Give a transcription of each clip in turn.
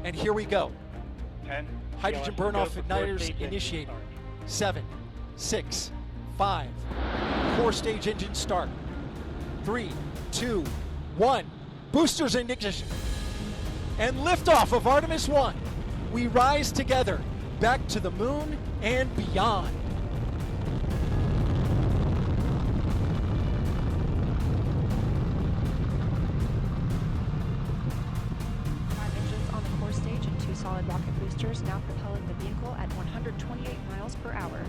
And here we go. 10. Hydrogen Go burn-off for core igniters stage initiated. engine 7, 6, 5. Core stage engine start. 3, 2, 1. Boosters in ignition. And liftoff of Artemis 1. We rise together back to the moon and beyond. Engines on the core stage and 2 solid rocket boosters now propelling the vehicle at 128 miles per hour.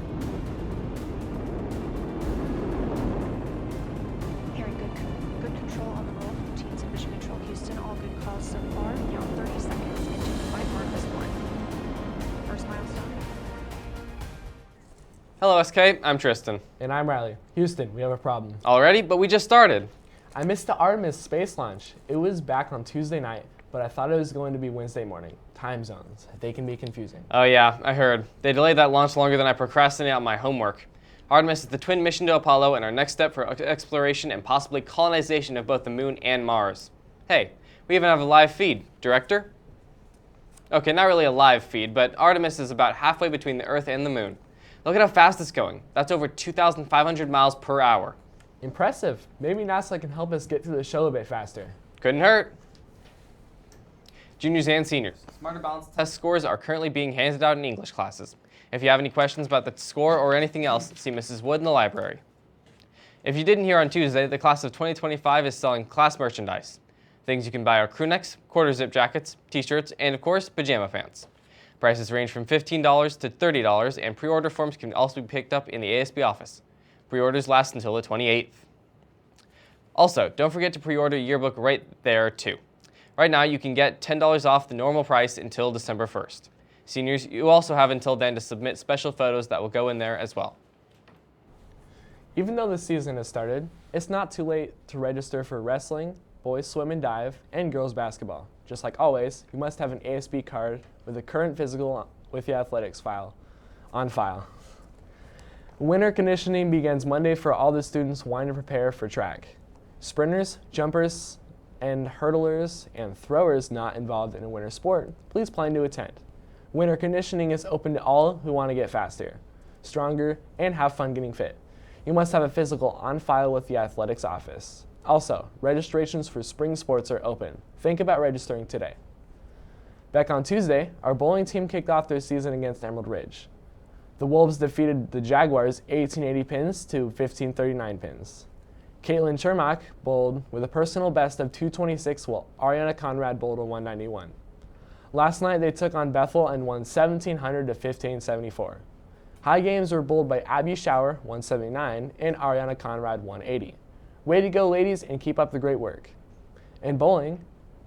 Hearing good control on the roll from teams in Mission Control Houston. All good calls so far. Now 30 seconds into the flight Artemis 1. First milestone. Hello, SK. I'm Tristan. And I'm Riley. Houston, we have a problem. Already? But we just started. I missed the Artemis space launch. It was back on Tuesday night, but I thought it was going to be Wednesday morning. Time zones, they can be confusing. Oh yeah, I heard. They delayed that launch longer than I procrastinated on my homework. Artemis is the twin mission to Apollo and our next step for exploration and possibly colonization of both the moon and Mars. Hey, we even have a live feed. Director? Okay, not really a live feed, but Artemis is about halfway between the Earth and the moon. Look at how fast it's going. That's over 2,500 miles per hour. Impressive. Maybe NASA can help us get to the show a bit faster. Couldn't hurt. Juniors and seniors, Smarter Balance test scores are currently being handed out in English classes. If you have any questions about the score or anything else, see Mrs. Wood in the library. If you didn't hear on Tuesday, the class of 2025 is selling class merchandise. Things you can buy are crew necks, quarter zip jackets, t-shirts, and of course, pajama pants. Prices range from $15 to $30, and pre-order forms can also be picked up in the ASB office. Pre-orders last until the 28th. Also, don't forget to pre-order a yearbook right there too. Right now, you can get $10 off the normal price until December 1st. Seniors, you also have until then to submit special photos that will go in there as well. Even though the season has started, it's not too late to register for wrestling, boys swim and dive, and girls basketball. Just like always, you must have an ASB card with a current physical with the athletics file on file. Winter conditioning begins Monday for all the students wanting to prepare for track. Sprinters, jumpers, and hurdlers and throwers not involved in a winter sport, please plan to attend. Winter conditioning is open to all who want to get faster, stronger, and have fun getting fit. You must have a physical on file with the athletics office. Also, registrations for spring sports are open. Think about registering today. Back on Tuesday, our bowling team kicked off their season against Emerald Ridge. The Wolves defeated the Jaguars 1880 pins to 1539 pins. Caitlin Chermak bowled with a personal best of 226 while Ariana Conrad bowled a 191. Last night they took on Bethel and won 1700 to 1574. High games were bowled by Abby Shower 179 and Ariana Conrad 180. Way to go ladies and keep up the great work. In bowling,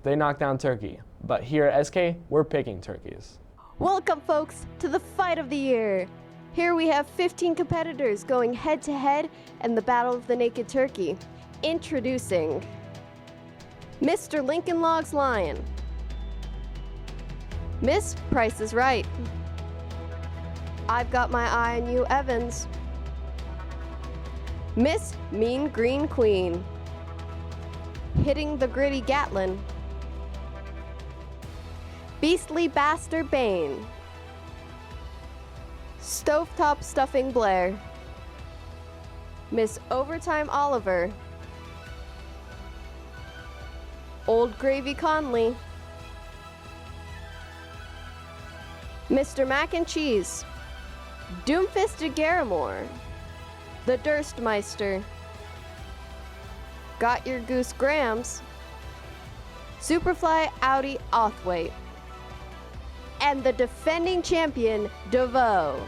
they knocked down Turkey, but here at SK we're picking turkeys. Welcome folks to the fight of the year. Here we have 15 competitors going head to head in the Battle of the Naked Turkey. Introducing Mr. Lincoln Logs Lion, Miss Price is Right, I've Got My Eye on You Evans, Miss Mean Green Queen, Hitting the Gritty Gatlin, Beastly Bastard Bane, Stovetop Stuffing Blair, Miss Overtime Oliver, Old Gravy Conley, Mr. Mac and Cheese, Doomfisted Garamore, The Durstmeister, Got Your Goose Grams, Superfly Audi Othwaite, and the defending champion, DeVoe.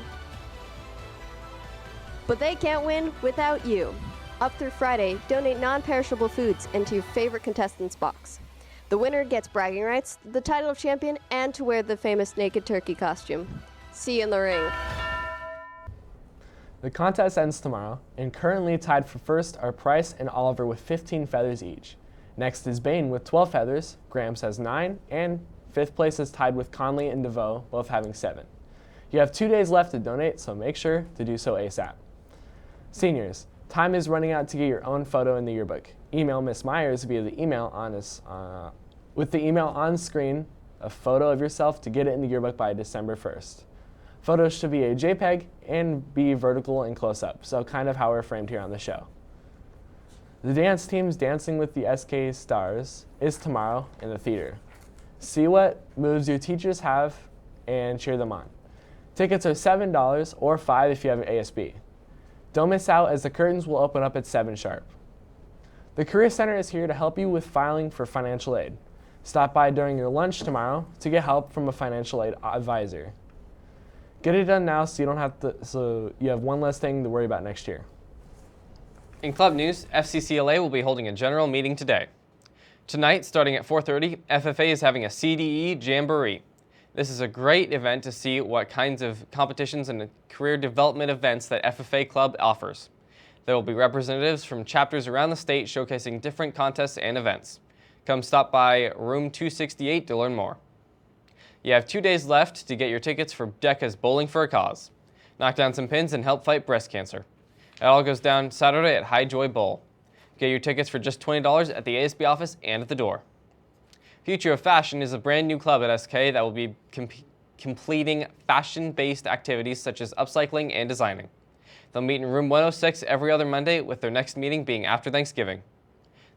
But they can't win without you. Up through Friday, donate non-perishable foods into your favorite contestant's box. The winner gets bragging rights, the title of champion, and to wear the famous naked turkey costume. See you in the ring. The contest ends tomorrow, and currently tied for first are Price and Oliver with 15 feathers each. Next is Bain with 12 feathers, Grams has 9, and fifth place is tied with Conley and DeVoe, both having 7. You have 2 days left to donate, so make sure to do so ASAP. Seniors, time is running out to get your own photo in the yearbook. Email Ms. Myers via the email on with the email on screen a photo of yourself to get it in the yearbook by December 1st. Photos should be a JPEG and be vertical and close up, so kind of how we're framed here on the show. The dance team's Dancing with the SK Stars is tomorrow in the theater. See what moves your teachers have and cheer them on. Tickets are $7 or $5 if you have an ASB. Don't miss out as the curtains will open up at 7 sharp. The Career Center is here to help you with filing for financial aid. Stop by during your lunch tomorrow to get help from a financial aid advisor. Get it done now so you have one less thing to worry about next year. In club news, FCCLA will be holding a general meeting today. Tonight, starting at 4:30, FFA is having a CDE Jamboree. This is a great event to see what kinds of competitions and career development events that FFA Club offers. There will be representatives from chapters around the state showcasing different contests and events. Come stop by room 268 to learn more. You have 2 days left to get your tickets for DECA's Bowling for a Cause. Knock down some pins and help fight breast cancer. It all goes down Saturday at High Joy Bowl. Get your tickets for just $20 at the ASB office and at the door. Future of Fashion is a brand new club at SK that will be completing fashion-based activities such as upcycling and designing. They'll meet in room 106 every other Monday, with their next meeting being after Thanksgiving.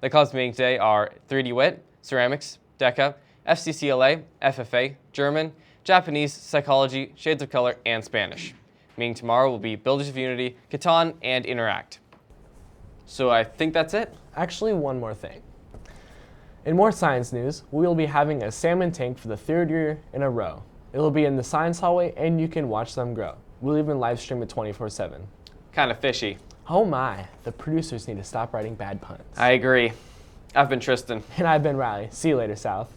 The club's meeting today are 3D Wit, Ceramics, DECA, FCCLA, FFA, German, Japanese, Psychology, Shades of Color, and Spanish. Meeting tomorrow will be Builders of Unity, Catan, and Interact. So I think that's it. Actually, one more thing. In more science news, we will be having a salmon tank for the 3rd year in a row. It will be in the science hallway and you can watch them grow. We'll even live stream it 24/7. Kind of fishy. Oh my, the producers need to stop writing bad puns. I agree. I've been Tristan. And I've been Riley. See you later, South.